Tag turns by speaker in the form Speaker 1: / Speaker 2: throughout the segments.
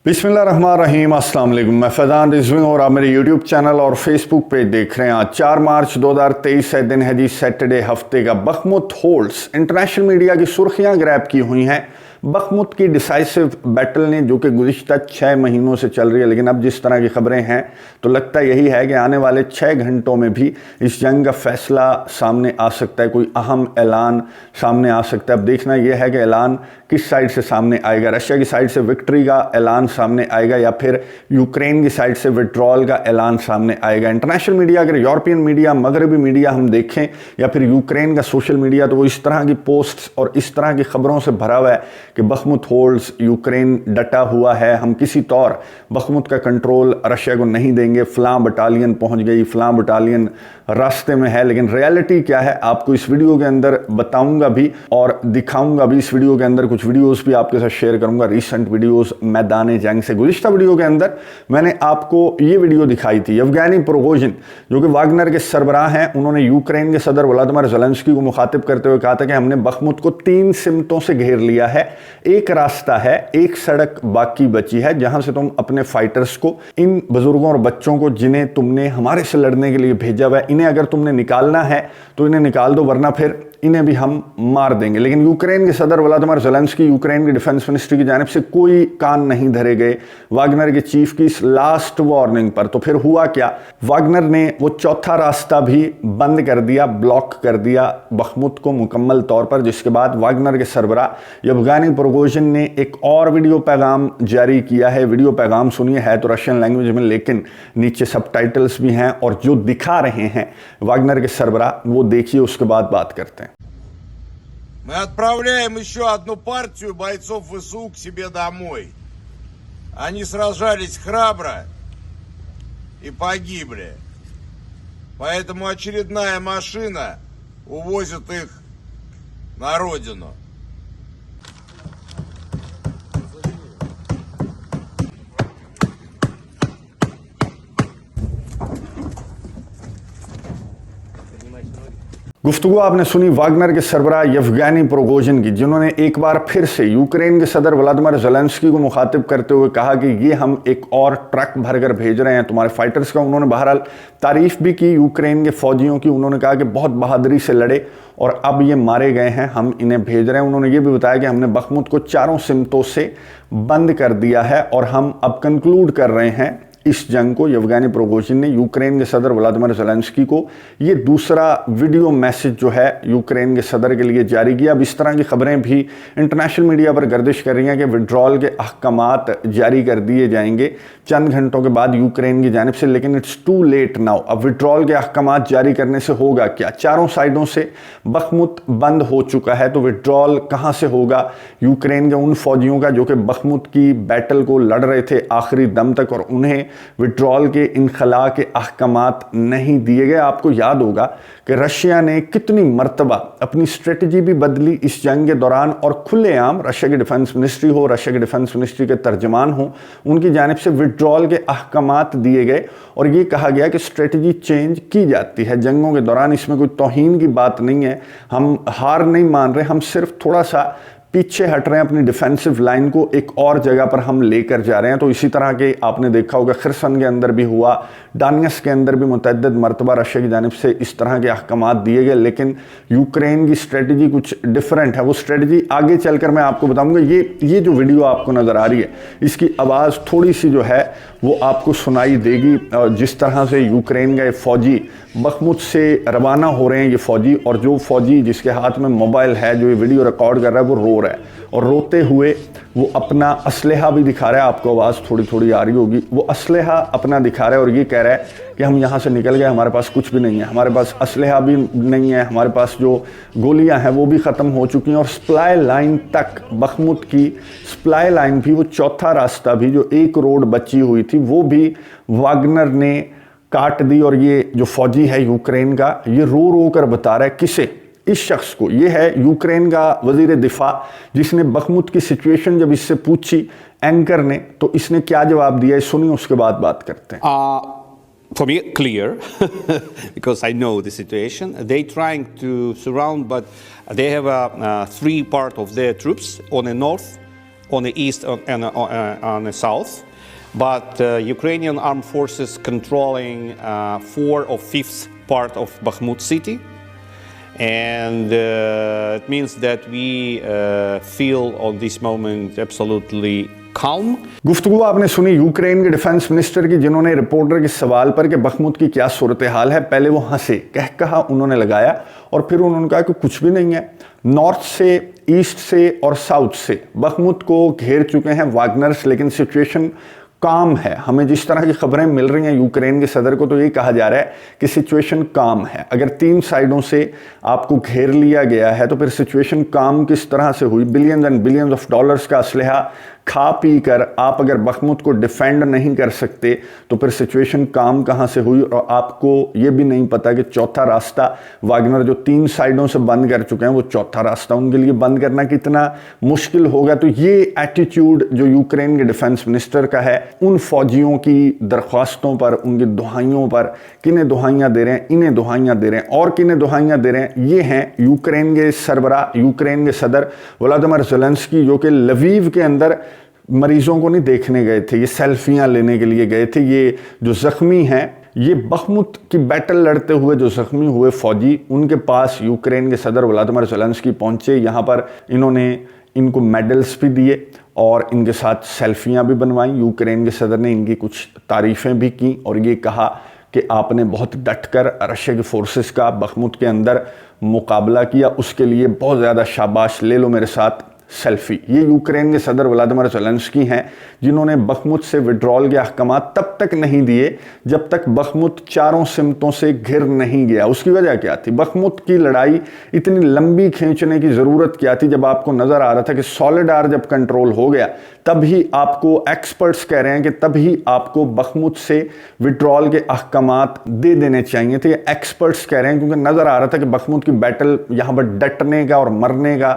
Speaker 1: बिस्मिल्लाहिर्रहमानिर्रहीम, अस्सलाम वालेकुम। मैं फैज़ान रिजवी और आप मेरे यूट्यूब चैनल और फेसबुक पेज देख रहे हैं। आज 4 मार्च 2023 है, दिन है जी सैटरडे, हफ्ते का। बखमुत होल्ड्स इंटरनेशनल मीडिया की सुर्खियां ग्रैब की हुई हैं बखमुत की डिसाइसिव बैटल ने, जो कि गुज़िश्ता 6 महीनों से चल रही है। लेकिन अब जिस तरह की खबरें हैं तो लगता यही है कि आने वाले 6 घंटों में भी इस जंग का फैसला सामने आ सकता है, कोई अहम ऐलान सामने आ सकता है। अब देखना यह है कि ऐलान किस साइड से सामने आएगा। रशिया की साइड से विक्ट्री का ऐलान सामने आएगा या फिर यूक्रेन की साइड से विड्रॉल का ऐलान सामने आएगा। इंटरनेशनल मीडिया, अगर यूरोपियन मीडिया, मगरबी मीडिया हम देखें या फिर यूक्रेन का सोशल मीडिया, तो वो इस तरह की पोस्ट्स और इस तरह की खबरों से भरा हुआ है कि बखमुत होल्ड्स, यूक्रेन डटा हुआ है, हम किसी तौर बखमुत का कंट्रोल रशिया को नहीं देंगे, फ़लाँ बटालियन पहुंच गई, फ़लाँ बटालियन रास्ते में है। लेकिन रियलिटी क्या है आपको इस वीडियो के अंदर बताऊंगा भी और दिखाऊंगा भी। इस वीडियो के अंदर कुछ वीडियोस भी आपके साथ शेयर करूंगा, रीसेंट वीडियोस मैदान जंग से। गुज़िश्ता वीडियो के अंदर मैंने आपको ये वीडियो दिखाई थी। यवगेनी प्रिगोजिन, जो कि वागनर के सरबराह हैं, उन्होंने यूक्रेन के सदर व्लादिमीर ज़ेलेंस्की को मुखातिब करते हुए कहा था कि हमने बखमुत को 3 सिमतों से घेर लिया है, एक रास्ता है, एक सड़क बाकी बची है जहां से तुम अपने फाइटर्स को, इन बुजुर्गों और बच्चों को जिन्हें तुमने हमारे से लड़ने के लिए भेजा हुआ है, इन्हें अगर तुमने निकालना है तो इन्हें निकाल दो, वरना फिर इन्हें भी हम मार देंगे। लेकिन यूक्रेन के सदर व्लादिमीर ज़ेलेंस्की, यूक्रेन की डिफेंस मिनिस्ट्री की जानिब से कोई कान नहीं धरे गए वागनर के चीफ की इस लास्ट वार्निंग पर। तो फिर हुआ क्या, वागनर ने वो चौथा रास्ता भी बंद कर दिया, ब्लॉक कर दिया बखमुत को मुकम्मल तौर पर, जिसके बाद वागनर के सरबराह यवगेनी प्रिगोजिन ने एक और वीडियो पैगाम जारी किया है। वीडियो पैगाम सुनिए, है तो रशियन लैंग्वेज में, लेकिन नीचे सबटाइटल्स भी हैं और जो दिखा रहे हैं वागनर के सरबराह वो देखिए, उसके बाद बात करते हैं।
Speaker 2: Мы отправляем еще одну партию бойцов ВСУ к себе домой. Они сражались храбро и погибли. Поэтому очередная машина увозит их на родину.
Speaker 1: गुफ्तगू आपने सुनी वागनर के सरबराह यवगेनी प्रिगोजिन की, जिन्होंने एक बार फिर से यूक्रेन के सदर व्लादिमीर ज़ेलेंस्की को मुखातिब करते हुए कहा कि ये हम एक और ट्रक भरकर भेज रहे हैं तुम्हारे फाइटर्स का। उन्होंने बहरहाल तारीफ भी की यूक्रेन के फौजियों की। उन्होंने कहा कि बहुत बहादुरी से लड़े और अब ये मारे गए हैं, हम इन्हें भेज रहे हैं। उन्होंने ये भी बताया कि हमने बखमुत को 4 सिमतों से बंद कर दिया है और हम अब कंक्लूड कर रहे हैं इस जंग को। यवगेनी प्रिगोजिन ने यूक्रेन के सदर व्लादिमीर ज़ेलेंस्की को ये दूसरा वीडियो मैसेज जो है यूक्रेन के सदर के लिए जारी किया। अब इस तरह की खबरें भी इंटरनेशनल मीडिया पर गर्दिश कर रही हैं कि विड्रॉल के अहकामात जारी कर दिए जाएंगे चंद घंटों के बाद यूक्रेन की जानिब से। लेकिन इट्स टू लेट नाउ। अब विड्रॉल के अहकामात जारी करने से होगा क्या? चारों साइडों से बखमुत बंद हो चुका है, तो विड्रॉल कहाँ से होगा यूक्रेन के उन फौजियों का जो कि बखमुत की बैटल को लड़ रहे थे आखिरी दम तक और उन्हें विड्रॉल के इनखला के अहकामात नहीं दिए गए। आपको याद होगा कि रशिया ने कितनी मर्तबा अपनी स्ट्रेटजी भी बदली इस जंग के दौरान, और खुलेआम रशिया की डिफेंस मिनिस्ट्री हो, रशिया की डिफेंस मिनिस्ट्री के तर्जमान हो, उनकी जानिब से विड्रॉल के अहकामात दिए गए और ये कहा गया कि स्ट्रेटजी चेंज की जाती है जंगों के दौरान। इसमें कोई तौहीन की बात नहीं है, हम हार नहीं मान रहे, हम सिर्फ थोड़ा सा पीछे हट रहे हैं, अपनी डिफेंसिव लाइन को एक और जगह पर हम लेकर जा रहे हैं। तो इसी तरह के आपने देखा होगा खिरसन के अंदर भी हुआ, डानियस के अंदर भी मुतअद्दिद मरतबा रशिया की जानिब से इस तरह के अहकामात दिए गए। लेकिन यूक्रेन की स्ट्रेटजी कुछ डिफरेंट है, वो स्ट्रेटजी आगे चलकर मैं आपको बताऊंगा। ये जो वीडियो आपको नज़र आ रही है, इसकी आवाज़ थोड़ी सी जो है वो आपको सुनाई देगी। जिस तरह से यूक्रेन के फ़ौजी बखमुत से रवाना हो रहे हैं ये फ़ौजी, और जो फ़ौजी जिसके हाथ में मोबाइल है, जो ये वीडियो रिकॉर्ड कर रहा है, वो रो रहा है और रोते हुए वो अपना असलहा भी दिखा रहा है। आपको आवाज़ थोड़ी थोड़ी आ रही होगी। वो असलहा अपना दिखा रहा है और ये कह रहा है कि हम यहाँ से निकल गए, हमारे पास कुछ भी नहीं है, हमारे पास असलहा भी नहीं है, हमारे पास जो गोलियाँ हैं वो भी ख़त्म हो चुकी हैं। और सप्लाई लाइन तक, बखमुत की सप्लाई लाइन भी, वो चौथा रास्ता भी, जो एक रोड बची हुई थी, वो भी वागनर ने काट दी। और ये जो फौजी है यूक्रेन का, ये रो रो कर बता रहा है किसे, इस शख्स को। ये है यूक्रेन का वजीर दिफा, जिसने बखमुत की सिचुएशन जब इससे पूछी एंकर ने, तो इसने क्या जवाब दिया, सुनिए, उसके बाद बात करते हैं।
Speaker 3: For me, clear, because I know the situation. They trying to surround, but they have 3 part of their troops on the north, on the east and on the south, but Ukrainian armed forces controlling 4 or 5th part of Bakhmut city. And it means that we feel on this moment absolutely calm.
Speaker 1: गुफ्तगू आपने सुनी Ukraine के defence minister की, जिन्होंने reporter के सवाल पर कि बखमुत की क्या सूरत हाल है, पहले वो हंसे, कहा उन्होंने लगाया और फिर उन्होंने कहा कि कुछ भी नहीं है। नॉर्थ से, ईस्ट से और साउथ से बखमुत को घेर चुके हैं वागनर्स, लेकिन सिचुएशन काम है। हमें जिस तरह की खबरें मिल रही हैं यूक्रेन के सदर को, तो ये कहा जा रहा है कि सिचुएशन काम है। अगर 3 साइडों से आपको घेर लिया गया है तो फिर सिचुएशन काम किस तरह से हुई? Billions and billions of dollars का असलहा खा पी कर आप अगर बखमुत को डिफेंड नहीं कर सकते तो फिर सिचुएशन काम कहां से हुई? और आपको ये भी नहीं पता कि चौथा रास्ता वागनर जो 3 साइडों से बंद कर चुके हैं, वो चौथा रास्ता उनके लिए बंद करना कितना मुश्किल होगा। तो ये एटीट्यूड जो यूक्रेन के डिफेंस मिनिस्टर का है, उन फौजियों की दरख्वास्तों पर, उनकी दुहाइयों पर, किन्हें दुहाइयां दे रहे हैं? इन्हें दुहाइयां दे रहे हैं। और किन्हें दुहाइयां दे रहे हैं? ये हैं यूक्रेन के सरबरा, यूक्रेन के सदर व्लादिमीर ज़ेलेंस्की, जो कि लवीव के अंदर मरीजों को नहीं देखने गए थे, ये सेल्फियां लेने के लिए गए थे। ये जो जख्मी हैं, ये बखमुत की बैटल लड़ते हुए जो जख्मी हुए फौजी, उनके पास यूक्रेन के सदर व्लादिमीर ज़ेलेंस्की पहुंचे। यहाँ पर इन्होंने इनको मेडल्स भी दिए और इनके साथ सेल्फियां भी बनवाई। यूक्रेन के सदर ने इनकी कुछ तारीफ़ें भी की और ये कहा कि आपने बहुत डटकर रशिया की फोर्सेस का बखमुत के अंदर मुकाबला किया, उसके लिए बहुत ज़्यादा शाबाश, ले लो मेरे साथ सेल्फी। ये यूक्रेन के सदर व्लादिमीर ज़ेलेंस्की हैं, जिन्होंने बखमुत से विड्रॉल के अहकाम तब तक नहीं दिए जब तक बखमुत चारों सिमतों से घिर नहीं गया। उसकी वजह क्या थी? बखमुत की लड़ाई इतनी लंबी खींचने की ज़रूरत क्या थी, जब आपको नज़र आ रहा था कि सॉलिडार जब कंट्रोल हो गया, तभी आपको एक्सपर्ट्स कह रहे हैं कि तभी आपको बखमुत से विड्रॉल के अहकाम दे देने चाहिए थे। एक्सपर्ट्स कह रहे हैं, क्योंकि नज़र आ रहा था कि बखमुत की बैटल यहाँ पर डटने का और मरने का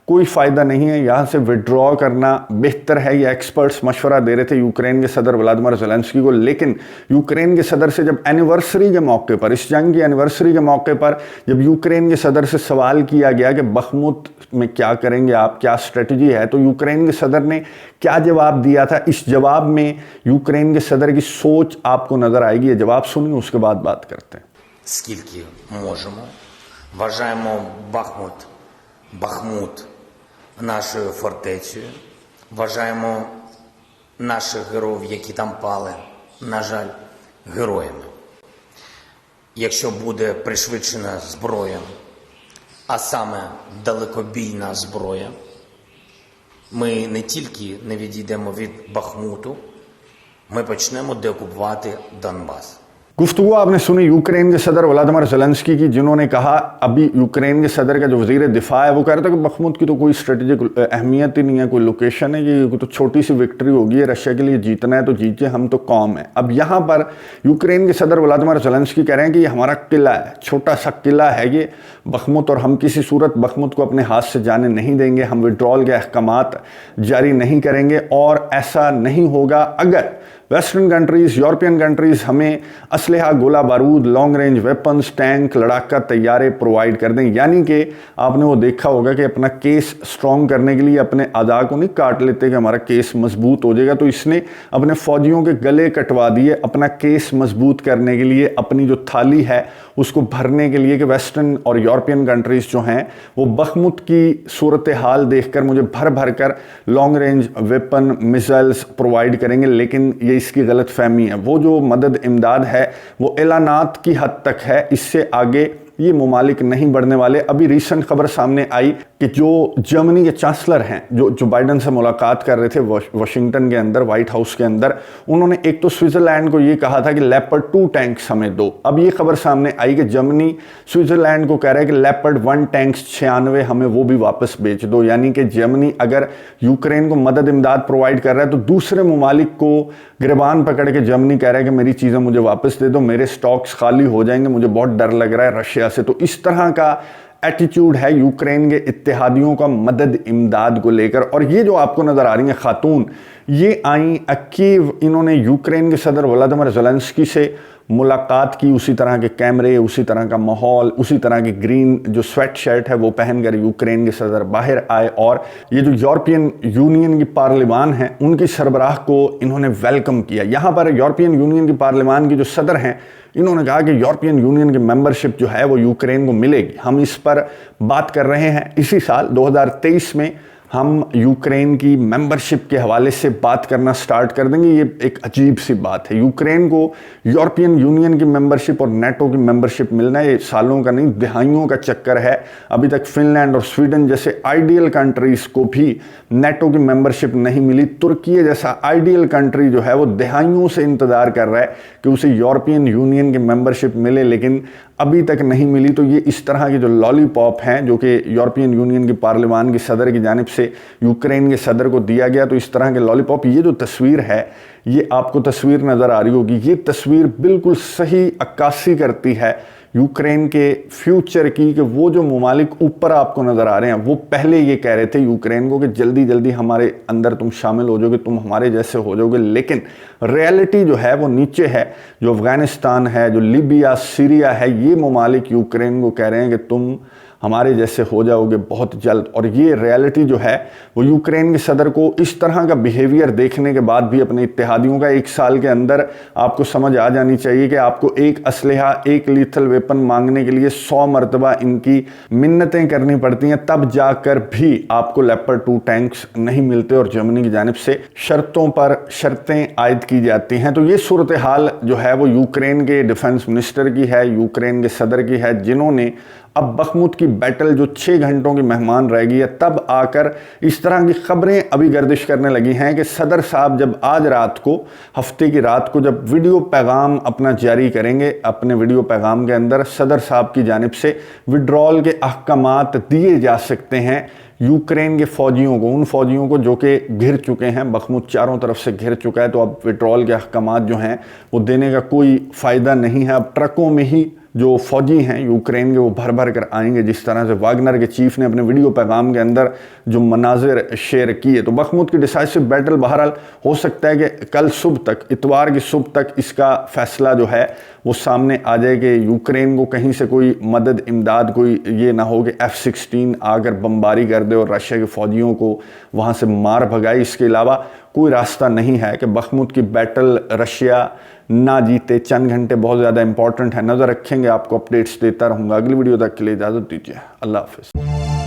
Speaker 1: कोई फ़ायदा नहीं है, यहाँ से विड्रॉ करना बेहतर है। ये एक्सपर्ट्स मशवरा दे रहे थे यूक्रेन के सदर व्लादिमीर ज़ेलेंस्की को। लेकिन यूक्रेन के सदर से जब एनिवर्सरी के मौके पर, इस जंग की एनिवर्सरी के मौके पर, जब यूक्रेन के सदर से सवाल किया गया कि बखमुत में क्या करेंगे आप, क्या स्ट्रेटजी है, तो यूक्रेन के सदर ने क्या जवाब दिया था? इस जवाब में यूक्रेन के सदर की सोच आपको नज़र आएगी। ये जवाब सुनिए, उसके बाद बात करते हैं।
Speaker 4: Скільки можемо, вважаємо Бахмут нашою фортецею, вважаємо наших героїв, які там пали, на жаль, героями. Якщо буде пришвидшена зброя, а саме далекобійна зброя, ми не тільки не відійдемо від Бахмуту, ми почнемо деокупувати Донбас.
Speaker 1: गुफ्तगू आपने सुनी यूक्रेन के सदर व्लादिमीर ज़ेलेंस्की की, जिन्होंने कहा, अभी यूक्रेन के सदर का जो वज़ीर दिफा है वो कह रहा था कि बखमुत की तो कोई स्ट्रेटेजिक अहमियत ही नहीं है, कोई लोकेशन है, ये तो छोटी सी विक्ट्री होगी है, रशिया के लिए जीतना है तो जीतिए, हम तो कौम है। अब यहाँ पर यूक्रेन के सदर व्लादिमीर ज़ेलेंस्की कह रहे हैं कि ये हमारा किला है, छोटा सा किला है ये बखमुत, और हम किसी सूरत बखमुत को अपने हाथ से जाने नहीं देंगे, हम विड्रॉल के अहकामात जारी नहीं करेंगे। और ऐसा नहीं होगा अगर वेस्टर्न कंट्रीज़, यूरोपियन कंट्रीज़ हमें असलहा, गोला बारूद, लॉन्ग रेंज वेपन्स, टैंक, लड़ाका तैयारे प्रोवाइड कर दें। यानी कि आपने वो देखा होगा कि अपना केस स्ट्रॉन्ग करने के लिए अपने अदा को नहीं काट लेते कि हमारा केस मजबूत हो जाएगा, तो इसने अपने फौजियों के गले कटवा दिए अपना केस मजबूत करने के लिए, अपनी जो थाली है उसको भरने के लिए, कि वेस्टर्न और यूरोपियन कंट्रीज़ जो हैं वो बखमुत की सूरत हाल देखकर मुझे भर भर कर long range weapon, missiles provide करेंगे। लेकिन ये इसकी गलत फहमी है। वो जो मदद इमदाद है वो एलानात की हद तक है, इससे आगे ये मुमालिक नहीं बढ़ने वाले। अभी रिसेंट खबर सामने आई कि जो जर्मनी के चांसलर हैं, जो बाइडन से मुलाकात कर रहे थे वाशिंगटन के अंदर, व्हाइट हाउस के अंदर, उन्होंने एक तो स्विट्ज़रलैंड को ये कहा था कि लेपर्ड 2 टैंक्स हमें दो। अब ये खबर सामने आई कि जर्मनी स्विट्ज़रलैंड को कह रहा है कि लेपर्ड 1 टैंक्स 96 हमें वो भी वापस बेच दो। यानी कि जर्मनी अगर यूक्रेन को मदद इमदाद प्रोवाइड कर रहा है तो दूसरे मुमालिक को गिरबान पकड़ के जर्मनी कह रहा है कि मेरी चीज़ें मुझे वापस दे दो, मेरे स्टॉक्स खाली हो जाएंगे, मुझे बहुत डर लग रहा है रशिया से। तो इस तरह का एटीट्यूड है यूक्रेन के इत्तेहादियों का मदद इमदाद को लेकर। और ये जो आपको नज़र आ रही हैं खातून, ये आई कीव, इन्होंने यूक्रेन के सदर व्लादिमीर ज़ेलेंस्की से मुलाकात की, उसी तरह के कैमरे, उसी तरह का माहौल, उसी तरह की ग्रीन जो स्वेट शर्ट है वो पहनकर यूक्रेन के सदर बाहर आए और ये जो यूरोपियन यूनियन की पार्लिमान है उनकी सरबराह को इन्होंने वेलकम किया। यहाँ पर यूरोपियन यूनियन की पार्लिमान की जो सदर हैं इन्होंने कहा कि यूरोपियन यूनियन की मेंबरशिप जो है वो यूक्रेन को मिलेगी। हम इस पर बात कर रहे हैं। इसी साल 2023 में हम यूक्रेन की मेंबरशिप के हवाले से बात करना स्टार्ट कर देंगे। ये एक अजीब सी बात है। यूक्रेन को यूरोपियन यूनियन की मेंबरशिप और नेटो की मेंबरशिप मिलना ये सालों का नहीं दहाइयों का चक्कर है। अभी तक फिनलैंड और स्वीडन जैसे आइडियल कंट्रीज को भी नेटो की मेंबरशिप नहीं मिली। तुर्की जैसा आइडियल कंट्री जो है वो दहाइयों से इंतजार कर रहा है कि उसे यूरोपियन यूनियन की मेंबरशिप मिले, लेकिन अभी तक नहीं मिली। तो ये इस तरह के जो लॉलीपॉप हैं जो कि यूरोपियन यूनियन की पार्लिमान की सदर की जानिब से यूक्रेन के सदर को दिया गया, तो इस तरह के लॉलीपॉप, ये जो तस्वीर है, ये आपको तस्वीर नज़र आ रही होगी, ये तस्वीर बिल्कुल सही अक्कासी करती है यूक्रेन के फ्यूचर की। कि वो जो ममालिक ऊपर आपको नज़र आ रहे हैं वो पहले ये कह रहे थे यूक्रेन को कि जल्दी जल्दी हमारे अंदर तुम शामिल हो जाओगे, तुम हमारे जैसे हो जाओगे, लेकिन रियलिटी जो है वो नीचे है। जो अफगानिस्तान है, जो लीबिया, सीरिया है, ये ममालिक यूक्रेन को कह रहे हैं कि तुम हमारे जैसे हो जाओगे बहुत जल्द। और ये रियलिटी जो है वो यूक्रेन के सदर को इस तरह का बिहेवियर देखने के बाद भी अपने इत्तेहादियों का 1 साल के अंदर आपको समझ आ जानी चाहिए कि आपको एक असलहा, एक लीथल वेपन मांगने के लिए 100 मरतबा इनकी मिन्नतें करनी पड़ती हैं, तब जाकर भी आपको लेपर्ड 2 टैंक्स नहीं मिलते और जर्मनी की जानिब से शर्तों पर शर्तें आयद की जाती हैं। तो ये सूरत हाल जो है वो यूक्रेन के डिफेंस मिनिस्टर की है, यूक्रेन के सदर की है, जिन्होंने अब बखमुत की बैटल जो 6 घंटों की मेहमान रह गई है तब आकर इस तरह की खबरें अभी गर्दिश करने लगी हैं कि सदर साहब जब आज रात को, हफ्ते की रात को, जब वीडियो पैगाम अपना जारी करेंगे, अपने वीडियो पैगाम के अंदर सदर साहब की जानिब से विड्रॉल के अहकामात दिए जा सकते हैं यूक्रेन के फौजियों को, उन फौजियों को जो कि घिर चुके हैं। बखमुत चारों तरफ से घिर चुका है, तो अब विड्रॉल के अहकामात जो हैं वो देने का कोई फ़ायदा नहीं है। अब ट्रकों में ही जो फौजी हैं यूक्रेन के वो भर भर कर आएंगे, जिस तरह से वागनर के चीफ ने अपने वीडियो पैगाम के अंदर जो मनाजिर शेयर किए। तो बखमुत की डिसाइसिव बैटल बहरहाल हो सकता है कि कल सुबह तक, इतवार की सुबह तक इसका फैसला जो है वो सामने आ जाए कि यूक्रेन को कहीं से कोई मदद, इमदाद, कोई ये ना हो कि F-16 आकर बमबारी कर दे और रशिया के फौजियों को वहाँ से मार भगाए। इसके अलावा कोई रास्ता नहीं है कि बखमुत की बैटल रशिया ना जीते। चंद घंटे बहुत ज़्यादा इंपॉर्टेंट है, नज़र रखेंगे, आपको अपडेट्स देता रहूँगा। अगली वीडियो तक के लिए इजाज़त दीजिए। अल्लाह हाफ़िज़।